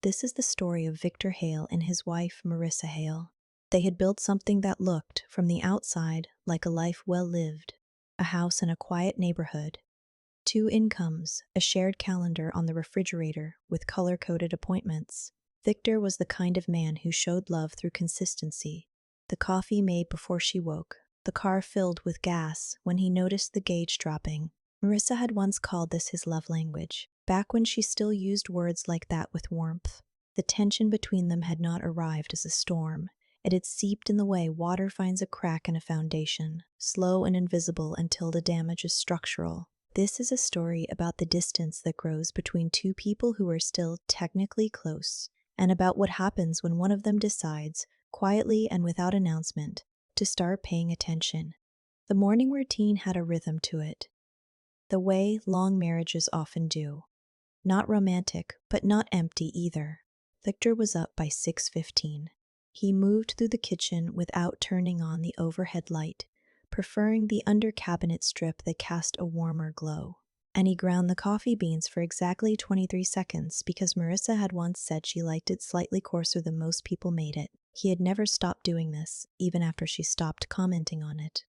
This is the story of Victor Hale and his wife, Marissa Hale. They had built something that looked, from the outside, like a life well lived, a house in a quiet neighborhood, two incomes, a shared calendar on the refrigerator with color-coded appointments. Victor was the kind of man who showed love through consistency. The coffee made before she woke, the car filled with gas when he noticed the gauge dropping. Marissa had once called this his love language, back when she still used words like that with warmth. The tension between them had not arrived as a storm. It had seeped in the way water finds a crack in a foundation, slow and invisible until the damage is structural. This is a story about the distance that grows between two people who are still technically close, and about what happens when one of them decides, quietly and without announcement, to start paying attention. The morning routine had a rhythm to it, the way long marriages often do. Not romantic, but not empty either. Victor was up by 6:15. He moved through the kitchen without turning on the overhead light, preferring the under-cabinet strip that cast a warmer glow. And he ground the coffee beans for exactly 23 seconds because Marissa had once said she liked it slightly coarser than most people made it. He had never stopped doing this, even after she stopped commenting on it.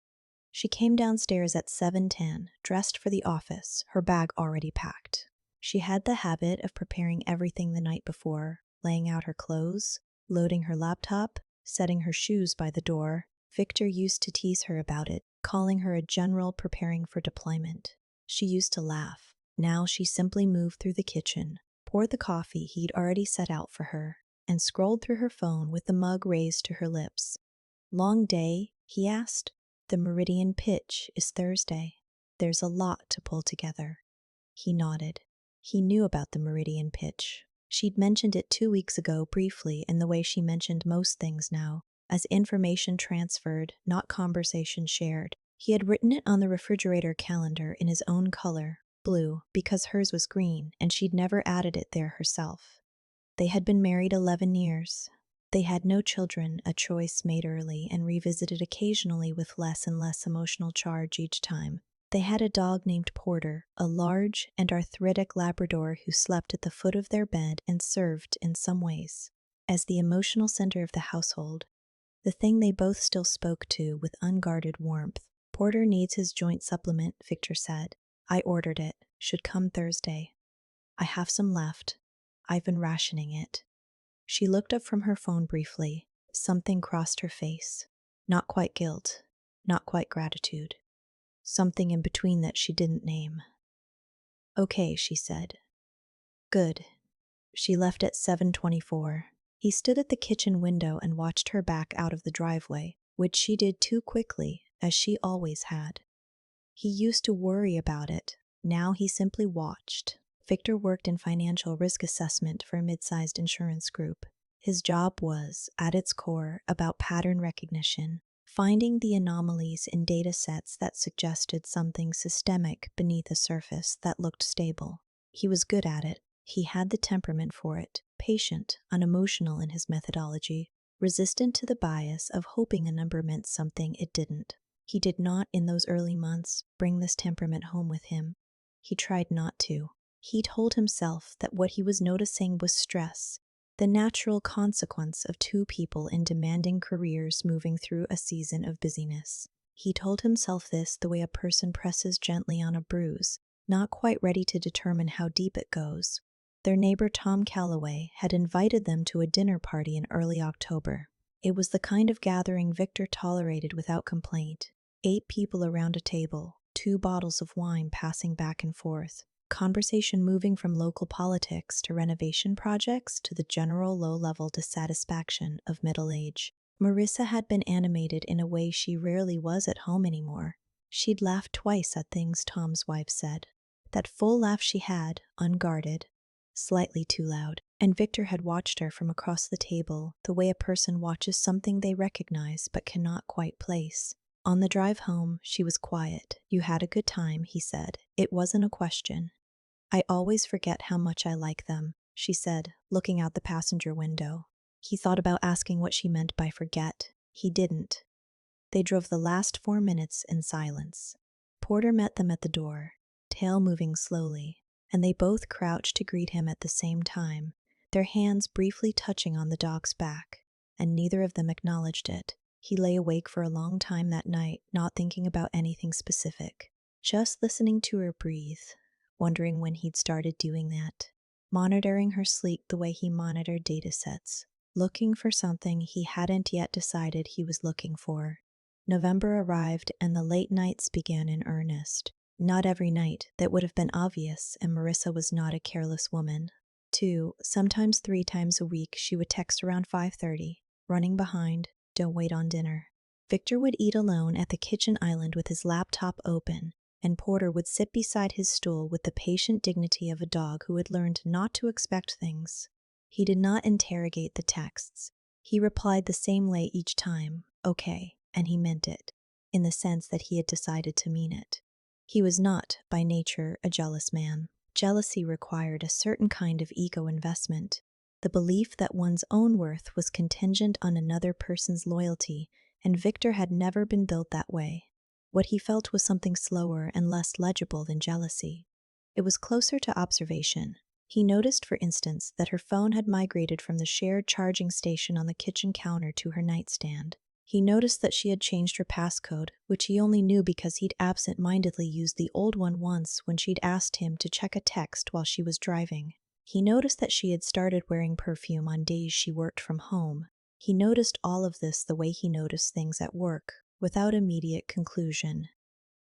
She came downstairs at 7:10, dressed for the office, her bag already packed. She had the habit of preparing everything the night before, laying out her clothes, loading her laptop, setting her shoes by the door. Victor used to tease her about it, calling her a general preparing for deployment. She used to laugh. Now she simply moved through the kitchen, poured the coffee he'd already set out for her, and scrolled through her phone with the mug raised to her lips. "Long day?" he asked. "The meridian pitch is Thursday. There's a lot to pull together." He nodded. He knew about the meridian pitch. She'd mentioned it 2 weeks ago briefly in the way she mentioned most things now, as information transferred, not conversation shared. He had written it on the refrigerator calendar in his own color, blue, because hers was green, and she'd never added it there herself. They had been married 11 years. They had no children, a choice made early and revisited occasionally with less and less emotional charge each time. They had a dog named Porter, a large and arthritic Labrador who slept at the foot of their bed and served, in some ways, as the emotional center of the household, the thing they both still spoke to with unguarded warmth. "Porter needs his joint supplement," Victor said. "I ordered it. Should come Thursday. I have some left. I've been rationing it." She looked up from her phone briefly. Something crossed her face. Not quite guilt, not quite gratitude. Something in between that she didn't name. "Okay," she said. "Good." She left at 7:24. He stood at the kitchen window and watched her back out of the driveway, which she did too quickly, as she always had. He used to worry about it. Now he simply watched. Victor worked in financial risk assessment for a mid-sized insurance group. His job was, at its core, about pattern recognition, finding the anomalies in data sets that suggested something systemic beneath a surface that looked stable. He was good at it. He had the temperament for it, patient, unemotional in his methodology, resistant to the bias of hoping a number meant something it didn't. He did not, in those early months, bring this temperament home with him. He tried not to. He told himself that what he was noticing was stress, the natural consequence of two people in demanding careers moving through a season of busyness. He told himself this the way a person presses gently on a bruise, not quite ready to determine how deep it goes. Their neighbor Tom Calloway had invited them to a dinner party in early October. It was the kind of gathering Victor tolerated without complaint. 8 people around a table, 2 bottles of wine passing back and forth, conversation moving from local politics to renovation projects to the general low-level dissatisfaction of middle age. Marissa had been animated in a way she rarely was at home anymore. She'd laughed twice at things Tom's wife said. That full laugh she had, unguarded, slightly too loud, and Victor had watched her from across the table the way a person watches something they recognize but cannot quite place. On the drive home, she was quiet. "You had a good time," he said. "It wasn't a question." "I always forget how much I like them," she said, looking out the passenger window. He thought about asking what she meant by forget. He didn't. They drove the last 4 minutes in silence. Porter met them at the door, tail moving slowly, and they both crouched to greet him at the same time, their hands briefly touching on the dog's back, and neither of them acknowledged it. He lay awake for a long time that night, not thinking about anything specific, just listening to her breathe, wondering when he'd started doing that, monitoring her sleep the way he monitored datasets, looking for something he hadn't yet decided he was looking for. November arrived and the late nights began in earnest. Not every night, that would have been obvious, and Marissa was not a careless woman. 2, sometimes 3 times a week, she would text around 5:30, running behind, "Don't wait on dinner." Victor would eat alone at the kitchen island with his laptop open, and Porter would sit beside his stool with the patient dignity of a dog who had learned not to expect things. He did not interrogate the texts. He replied the same way each time, "Okay," and he meant it, in the sense that he had decided to mean it. He was not, by nature, a jealous man. Jealousy required a certain kind of ego investment, the belief that one's own worth was contingent on another person's loyalty, and Victor had never been built that way. What he felt was something slower and less legible than jealousy. It was closer to observation. He noticed, for instance, that her phone had migrated from the shared charging station on the kitchen counter to her nightstand. He noticed that she had changed her passcode, which he only knew because he'd absent-mindedly used the old one once when she'd asked him to check a text while she was driving. He noticed that she had started wearing perfume on days she worked from home. He noticed all of this the way he noticed things at work, without immediate conclusion.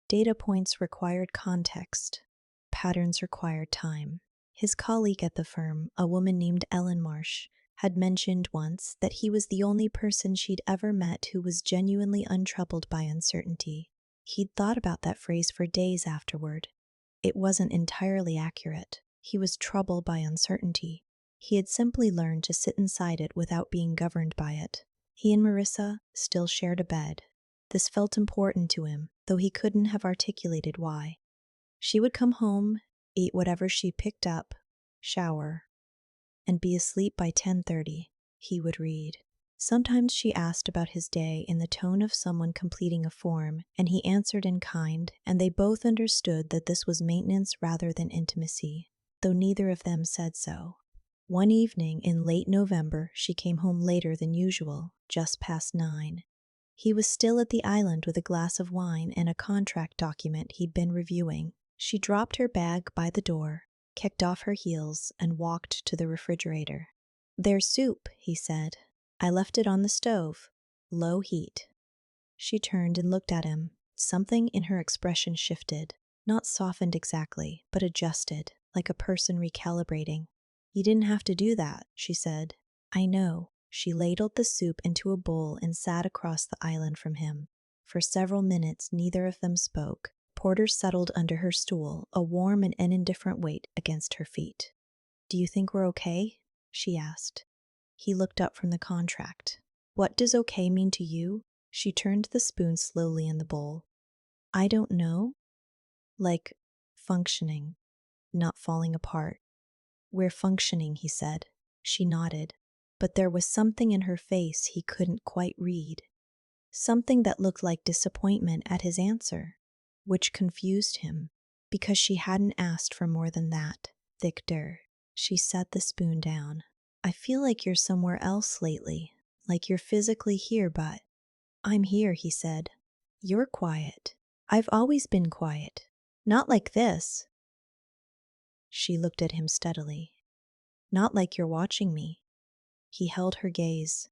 Data points required context. Patterns required time. His colleague at the firm, a woman named Ellen Marsh, had mentioned once that he was the only person she'd ever met who was genuinely untroubled by uncertainty. He'd thought about that phrase for days afterward. It wasn't entirely accurate. He was troubled by uncertainty. He had simply learned to sit inside it without being governed by it. He and Marissa still shared a bed. This felt important to him, though he couldn't have articulated why. She would come home, eat whatever she picked up, shower, and be asleep by 10:30. He would read. Sometimes she asked about his day in the tone of someone completing a form, and he answered in kind, and they both understood that this was maintenance rather than intimacy, though neither of them said so. One evening in late November, she came home later than usual, just past 9. He was still at the island with a glass of wine and a contract document he'd been reviewing. She dropped her bag by the door, kicked off her heels, and walked to the refrigerator. "There's soup," he said. "I left it on the stove. Low heat." She turned and looked at him. Something in her expression shifted. Not softened exactly, but adjusted, like a person recalibrating. "You didn't have to do that," she said. "I know." She ladled the soup into a bowl and sat across the island from him. For several minutes, neither of them spoke. Porter settled under her stool, a warm and indifferent weight against her feet. "Do you think we're okay?" she asked. He looked up from the contract. "What does okay mean to you?" She turned the spoon slowly in the bowl. "I don't know. Like, functioning, not falling apart." "We're functioning," he said. She nodded, but there was something in her face he couldn't quite read. Something that looked like disappointment at his answer, which confused him, because she hadn't asked for more than that. "Victor." She set the spoon down. "I feel like you're somewhere else lately, like you're physically here, but—" "I'm here," he said. "You're quiet. I've always been quiet. Not like this." She looked at him steadily. "Not like you're watching me." He held her gaze.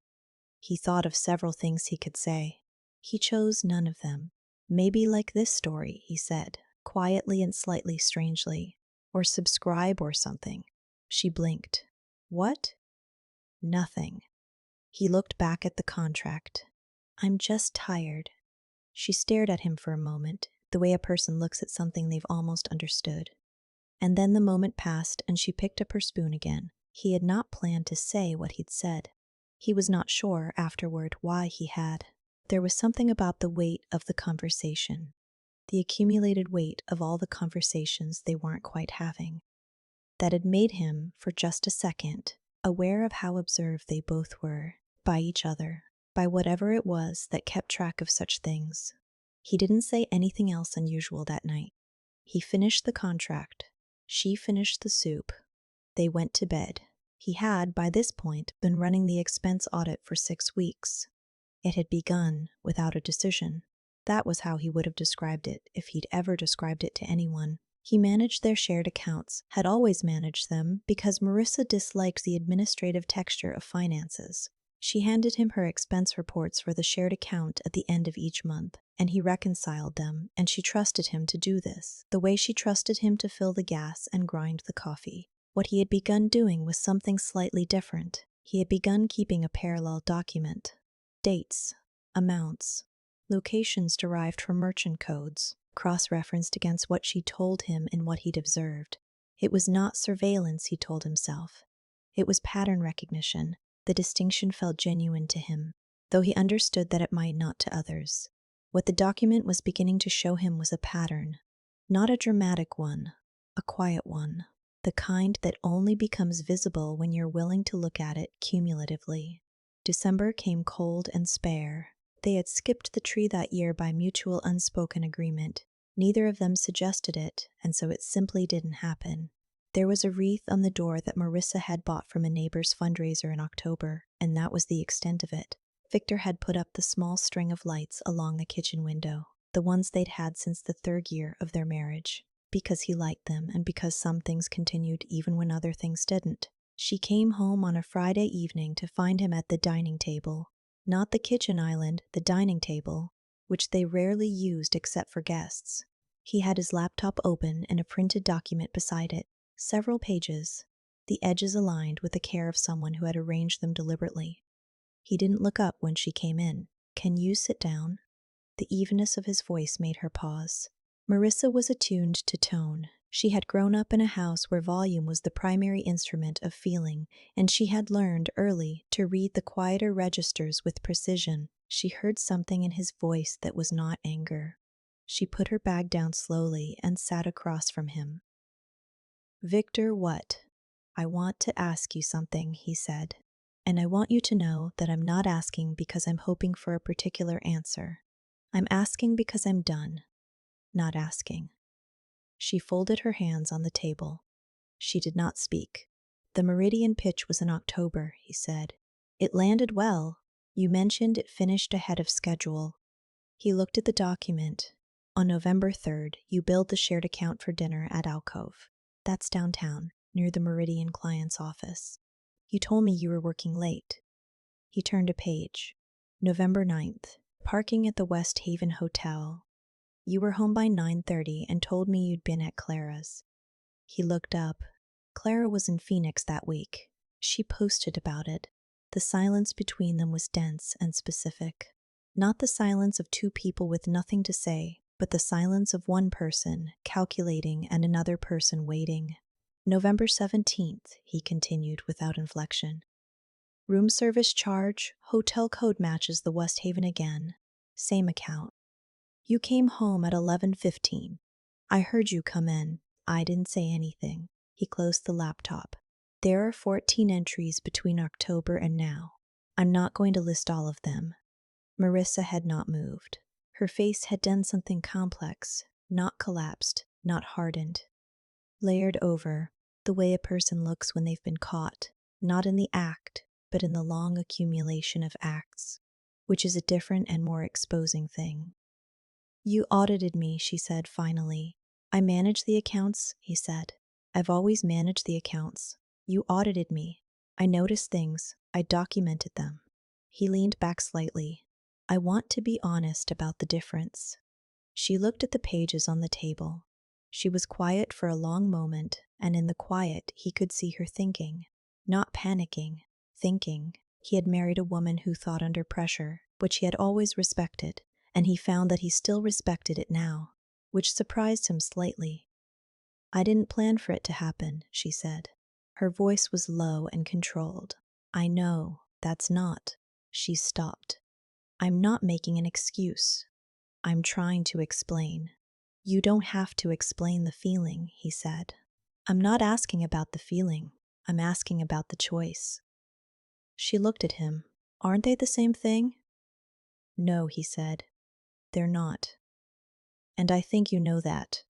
He thought of several things he could say. He chose none of them. "Maybe like this story," he said, quietly and slightly strangely. "Or subscribe or something." She blinked. "What?" "Nothing." He looked back at the contract. "I'm just tired." She stared at him for a moment, the way a person looks at something they've almost understood. And then the moment passed and she picked up her spoon again. He had not planned to say what he'd said. He was not sure, afterward, why he had. There was something about the weight of the conversation, the accumulated weight of all the conversations they weren't quite having, that had made him, for just a second, aware of how observed they both were, by each other, by whatever it was that kept track of such things. He didn't say anything else unusual that night. He finished the contract. She finished the soup. They went to bed. He had, by this point, been running the expense audit for 6 weeks. It had begun without a decision. That was how he would have described it if he'd ever described it to anyone. He managed their shared accounts, had always managed them, because Marissa disliked the administrative texture of finances. She handed him her expense reports for the shared account at the end of each month, and he reconciled them, and she trusted him to do this, the way she trusted him to fill the gas and grind the coffee. What he had begun doing was something slightly different. He had begun keeping a parallel document. Dates, amounts, locations derived from merchant codes, cross-referenced against what she told him and what he'd observed. It was not surveillance, he told himself. It was pattern recognition. The distinction felt genuine to him, though he understood that it might not to others. What the document was beginning to show him was a pattern, not a dramatic one, a quiet one, the kind that only becomes visible when you're willing to look at it cumulatively. December came cold and spare. They had skipped the tree that year by mutual unspoken agreement. Neither of them suggested it, and so it simply didn't happen. There was a wreath on the door that Marissa had bought from a neighbor's fundraiser in October, and that was the extent of it. Victor had put up the small string of lights along the kitchen window, the ones they'd had since the 3rd year of their marriage, because he liked them and because some things continued even when other things didn't. She came home on a Friday evening to find him at the dining table. Not the kitchen island, the dining table, which they rarely used except for guests. He had his laptop open and a printed document beside it, several pages, the edges aligned with the care of someone who had arranged them deliberately. He didn't look up when she came in. "Can you sit down?" The evenness of his voice made her pause. Marissa was attuned to tone. She had grown up in a house where volume was the primary instrument of feeling, and she had learned early to read the quieter registers with precision. She heard something in his voice that was not anger. She put her bag down slowly and sat across from him. "Victor, what?" "I want to ask you something," he said. "And I want you to know that I'm not asking because I'm hoping for a particular answer. I'm asking because I'm done, not asking." She folded her hands on the table. She did not speak. "The Meridian pitch was in October," he said. "It landed well. You mentioned it finished ahead of schedule." He looked at the document. "On November 3rd, you billed the shared account for dinner at Alcove. That's downtown, near the Meridian client's office. You told me you were working late." He turned a page. "November 9th, parking at the West Haven Hotel. You were home by 9:30 and told me you'd been at Clara's." He looked up. Clara was in Phoenix that week. She posted about it. The silence between them was dense and specific. Not the silence of two people with nothing to say, but the silence of one person calculating and another person waiting. "November 17th, he continued without inflection. "Room service charge, hotel code matches the West Haven again. Same account. You came home at 11:15. I heard you come in. I didn't say anything." He closed the laptop. "There are 14 entries between October and now. I'm not going to list all of them." Marissa had not moved. Her face had done something complex, not collapsed, not hardened. Layered over, the way a person looks when they've been caught, not in the act, but in the long accumulation of acts, which is a different and more exposing thing. "You audited me," she said finally. "I manage the accounts," he said. "I've always managed the accounts. You audited me. I noticed things. I documented them." He leaned back slightly. "I want to be honest about the difference." She looked at the pages on the table. She was quiet for a long moment, and in the quiet he could see her thinking. Not panicking, thinking. He had married a woman who thought under pressure, which he had always respected, and he found that he still respected it now, which surprised him slightly. "I didn't plan for it to happen," she said. Her voice was low and controlled. "I know, that's not." She stopped. "I'm not making an excuse. I'm trying to explain." "You don't have to explain the feeling," he said. "I'm not asking about the feeling. I'm asking about the choice." She looked at him. "Aren't they the same thing?" "No," he said. "They're not. And I think you know that."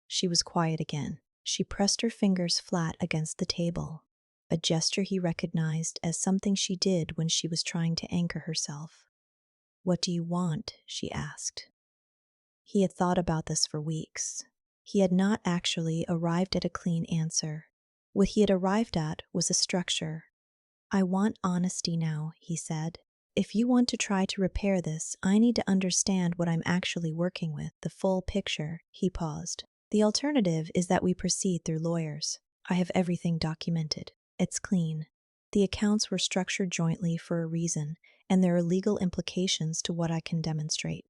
She was quiet again. She pressed her fingers flat against the table. a gesture he recognized as something she did when she was trying to anchor herself. "What do you want?" she asked. He had thought about this for weeks. He had not actually arrived at a clean answer. What he had arrived at was a structure. "I want honesty now," he said. "If you want to try to repair this, I need to understand what I'm actually working with, the full picture." He paused. "The alternative is that we proceed through lawyers. I have everything documented. It's clean. The accounts were structured jointly for a reason, and there are legal implications to what I can demonstrate."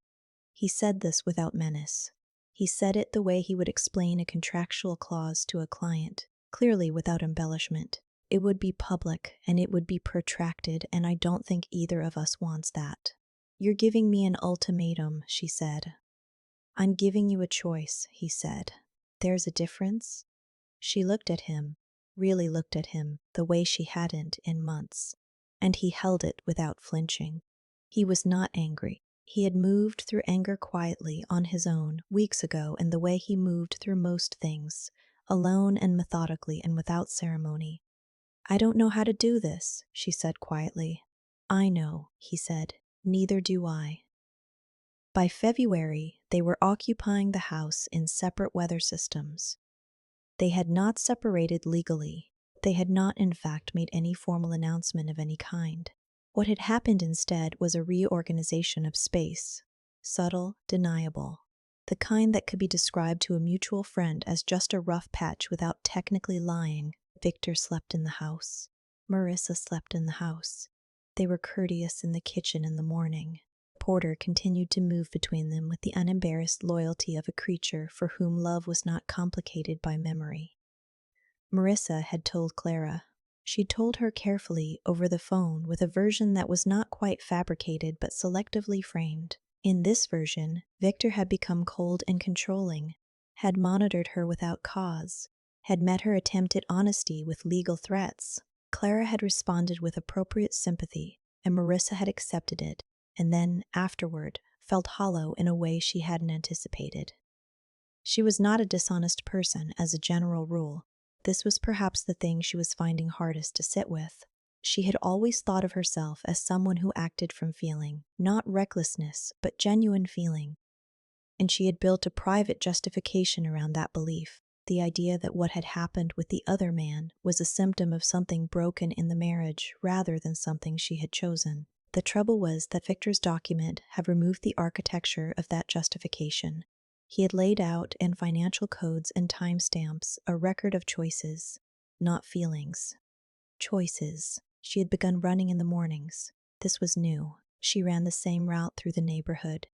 He said this without menace. He said it the way he would explain a contractual clause to a client, clearly without embellishment. "It would be public, and it would be protracted, and I don't think either of us wants that." "You're giving me an ultimatum," she said. "I'm giving you a choice," he said. "There's a difference?" She looked at him, really looked at him, the way she hadn't in months, and he held it without flinching. He was not angry. He had moved through anger quietly on his own weeks ago in the way he moved through most things, alone and methodically and without ceremony. "I don't know how to do this," she said quietly. "I know," he said. "Neither do I." By February, they were occupying the house in separate weather systems. They had not separated legally. They had not, in fact, made any formal announcement of any kind. What had happened instead was a reorganization of space, subtle, deniable, the kind that could be described to a mutual friend as just a rough patch without technically lying. Victor slept in the house. Marissa slept in the house. They were courteous in the kitchen in the morning. Porter continued to move between them with the unembarrassed loyalty of a creature for whom love was not complicated by memory. Marissa had told Clara. She'd told her carefully over the phone with a version that was not quite fabricated but selectively framed. In this version, Victor had become cold and controlling, had monitored her without cause, had met her attempted honesty with legal threats. Clara had responded with appropriate sympathy, and Marissa had accepted it, and then, afterward, felt hollow in a way she hadn't anticipated. She was not a dishonest person, as a general rule. This was perhaps the thing she was finding hardest to sit with. She had always thought of herself as someone who acted from feeling, not recklessness, but genuine feeling. And she had built a private justification around that belief, the idea that what had happened with the other man was a symptom of something broken in the marriage rather than something she had chosen. The trouble was that Victor's document had removed the architecture of that justification. He had laid out in financial codes and timestamps a record of choices, not feelings. Choices. She had begun running in the mornings. This was new. She ran the same route through the neighborhood,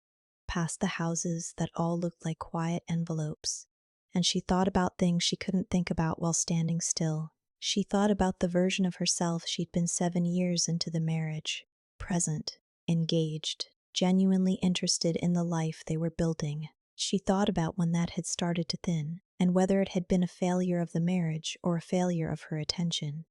past the houses that all looked like quiet envelopes, and she thought about things she couldn't think about while standing still. She thought about the version of herself she'd been 7 years into the marriage, present, engaged, genuinely interested in the life they were building. She thought about when that had started to thin, and whether it had been a failure of the marriage or a failure of her attention.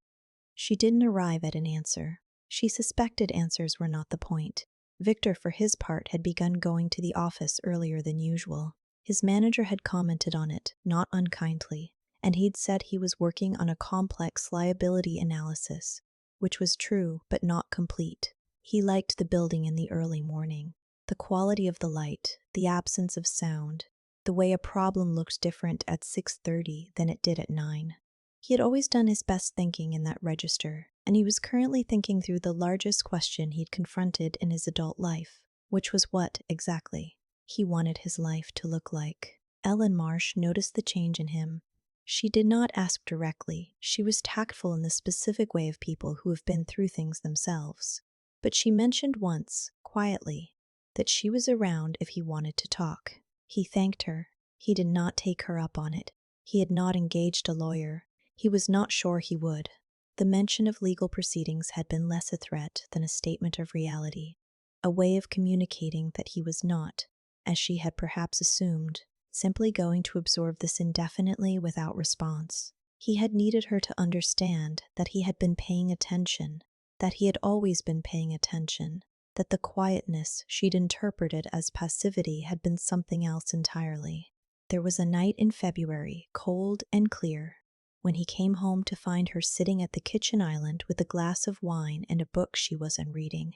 She didn't arrive at an answer. She suspected answers were not the point. Victor, for his part, had begun going to the office earlier than usual. His manager had commented on it, not unkindly, and he'd said he was working on a complex liability analysis, which was true but not complete. He liked the building in the early morning. The quality of the light, the absence of sound, the way a problem looked different at 6:30 than it did at 9. He had always done his best thinking in that register, and he was currently thinking through the largest question he'd confronted in his adult life, which was what, exactly, he wanted his life to look like. Ellen Marsh noticed the change in him. She did not ask directly. She was tactful in the specific way of people who have been through things themselves. But she mentioned once, quietly, that she was around if he wanted to talk. He thanked her. He did not take her up on it. He had not engaged a lawyer. He was not sure he would. The mention of legal proceedings had been less a threat than a statement of reality, a way of communicating that he was not, as she had perhaps assumed, simply going to absorb this indefinitely without response. He had needed her to understand that he had been paying attention, that he had always been paying attention, that the quietness she'd interpreted as passivity had been something else entirely. There was a night in February, cold and clear. when he came home to find her sitting at the kitchen island with a glass of wine and a book she wasn't reading.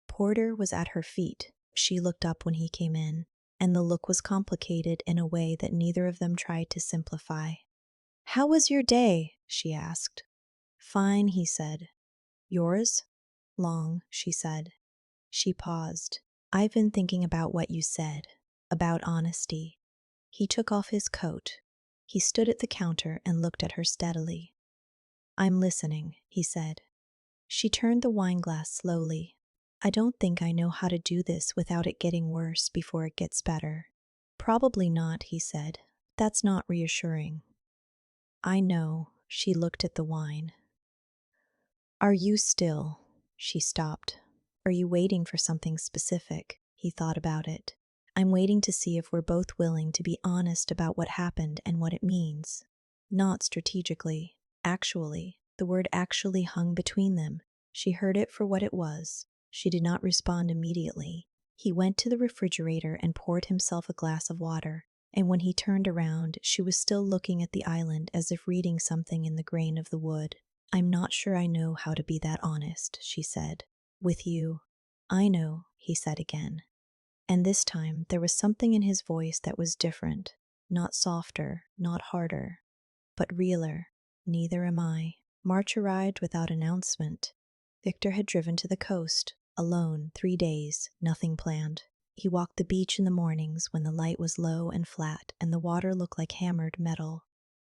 Porter was at her feet. She looked up when he came in, and the look was complicated in a way that neither of them tried to simplify. "How was your day?" she asked. "Fine," he said. "Yours?" "Long," she said. She paused. "I've been thinking about what you said, about honesty." He took off his coat. He stood at the counter and looked at her steadily. "I'm listening," he said. She turned the wineglass slowly. "I don't think I know how to do this without it getting worse before it gets better." "Probably not," he said. "That's not reassuring." "I know." She looked at the wine. "Are you still?" She stopped. "Are you waiting for something specific?" He thought about it. "I'm waiting to see if we're both willing to be honest about what happened and what it means." Not strategically. Actually. The word actually hung between them. She heard it for what it was. She did not respond immediately. He went to the refrigerator and poured himself a glass of water, and when he turned around, she was still looking at the island as if reading something in the grain of the wood. "I'm not sure I know how to be that honest," she said. "With you." "I know," he said again. And this time there was something in his voice that was different. Not softer, not harder, but realer. "Neither am I." March arrived without announcement. Victor had driven to the coast, alone, 3 days, nothing planned. He walked the beach in the mornings when the light was low and flat and the water looked like hammered metal.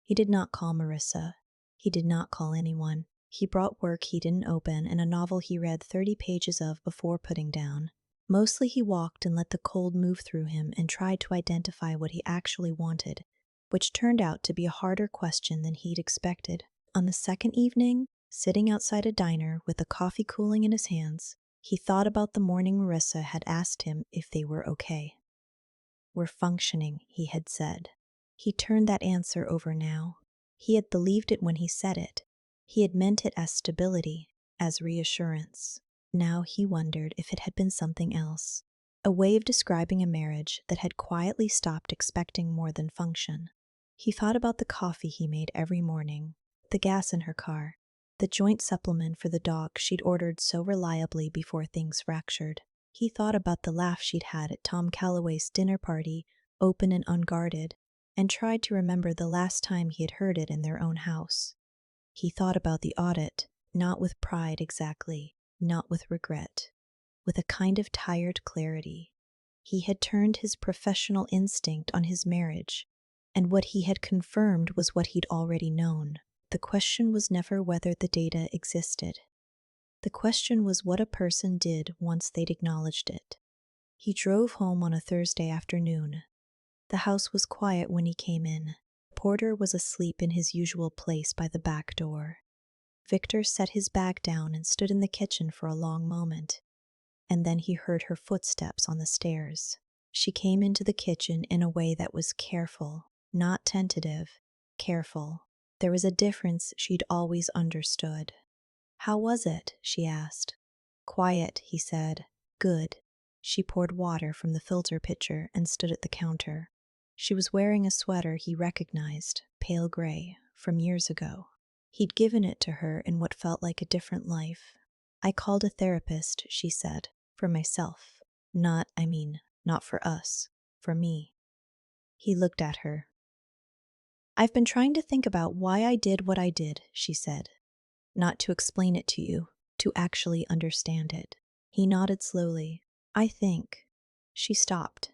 He did not call Marissa. He did not call anyone. He brought work he didn't open and a novel he read 30 pages of before putting down. Mostly he walked and let the cold move through him and tried to identify what he actually wanted, which turned out to be a harder question than he'd expected. On the second evening, sitting outside a diner with the coffee cooling in his hands, he thought about the morning Marissa had asked him if they were okay. "We're functioning," he had said. He turned that answer over now. He had believed it when he said it. He had meant it as stability, as reassurance. Now he wondered if it had been something else. A way of describing a marriage that had quietly stopped expecting more than function. He thought about the coffee he made every morning, the gas in her car, the joint supplement for the dog she'd ordered so reliably before things fractured. He thought about the laugh she'd had at Tom Calloway's dinner party, open and unguarded, and tried to remember the last time he had heard it in their own house. He thought about the audit, not with pride exactly, not with regret, with a kind of tired clarity. He had turned his professional instinct on his marriage, and what he had confirmed was what he'd already known. The question was never whether the data existed. The question was what a person did once they'd acknowledged it. He drove home on a Thursday afternoon. The house was quiet when he came in. Porter was asleep in his usual place by the back door. Victor set his bag down and stood in the kitchen for a long moment, and then he heard her footsteps on the stairs. She came into the kitchen in a way that was careful, not tentative, careful. There was a difference she'd always understood. "How was it?" she asked. "Quiet," he said. "Good." She poured water from the filter pitcher and stood at the counter. She was wearing a sweater he recognized, pale gray, from years ago. He'd given it to her in what felt like a different life. "I called a therapist," she said, "for myself. Not for us, for me." He looked at her. "I've been trying to think about why I did what I did," she said. "Not to explain it to you, to actually understand it." He nodded slowly. "I think." She stopped.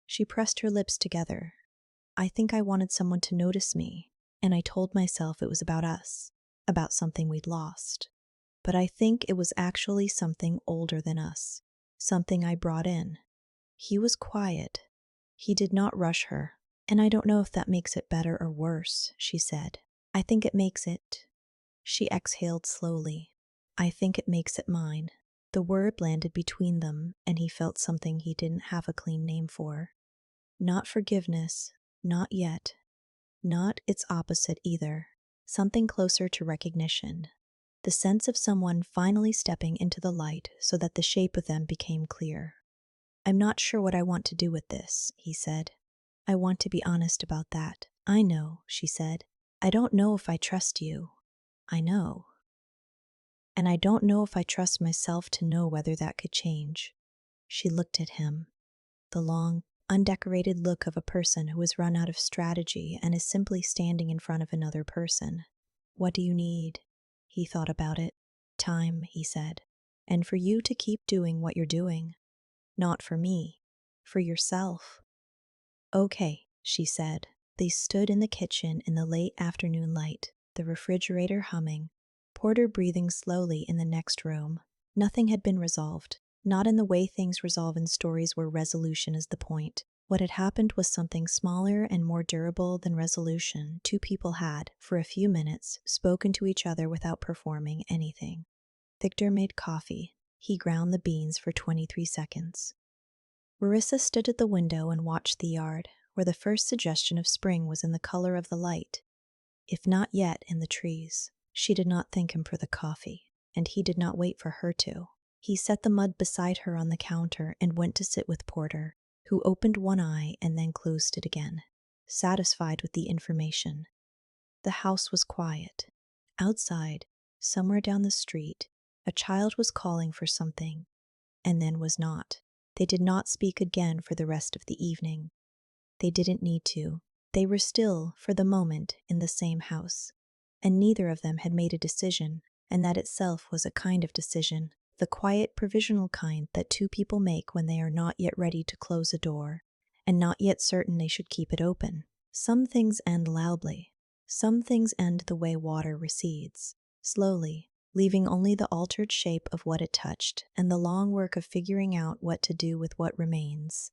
She pressed her lips together. "I think I wanted someone to notice me, and I told myself it was about us, about something we'd lost. But I think it was actually something older than us, something I brought in." He was quiet. He did not rush her. "And I don't know if that makes it better or worse," she said. "I think it makes it." She exhaled slowly. "I think it makes it mine." The word landed between them, and he felt something he didn't have a clean name for. Not forgiveness, not yet. Not its opposite either. Something closer to recognition. The sense of someone finally stepping into the light so that the shape of them became clear. "I'm not sure what I want to do with this," he said. "I want to be honest about that." "I know," she said. I don't know if I trust you. I know. And I don't know if I trust myself to know whether that could change. She looked at him, the long, undecorated look of a person who has run out of strategy and is simply standing in front of another person. What do you need? He thought about it. Time, he said. And for you to keep doing what you're doing. Not for me. For yourself. Okay, she said. They stood in the kitchen in the late afternoon light, the refrigerator humming, Porter breathing slowly in the next room. Nothing had been resolved, not in the way things resolve in stories where resolution is the point. What had happened was something smaller and more durable than resolution. Two people had, for a few minutes, spoken to each other without performing anything. Victor made coffee. He ground the beans for 23 seconds. Marissa stood at the window and watched the yard, where the first suggestion of spring was in the color of the light, if not yet in the trees. She did not thank him for the coffee, and he did not wait for her to. He set the mug beside her on the counter and went to sit with Porter, who opened one eye and then closed it again, satisfied with the information. The house was quiet. Outside, somewhere down the street, a child was calling for something, and then was not. They did not speak again for the rest of the evening. They didn't need to. They were still, for the moment, in the same house, and neither of them had made a decision, and that itself was a kind of decision, the quiet, provisional kind that two people make when they are not yet ready to close a door, and not yet certain they should keep it open. Some things end loudly. Some things end the way water recedes, slowly, leaving only the altered shape of what it touched and the long work of figuring out what to do with what remains.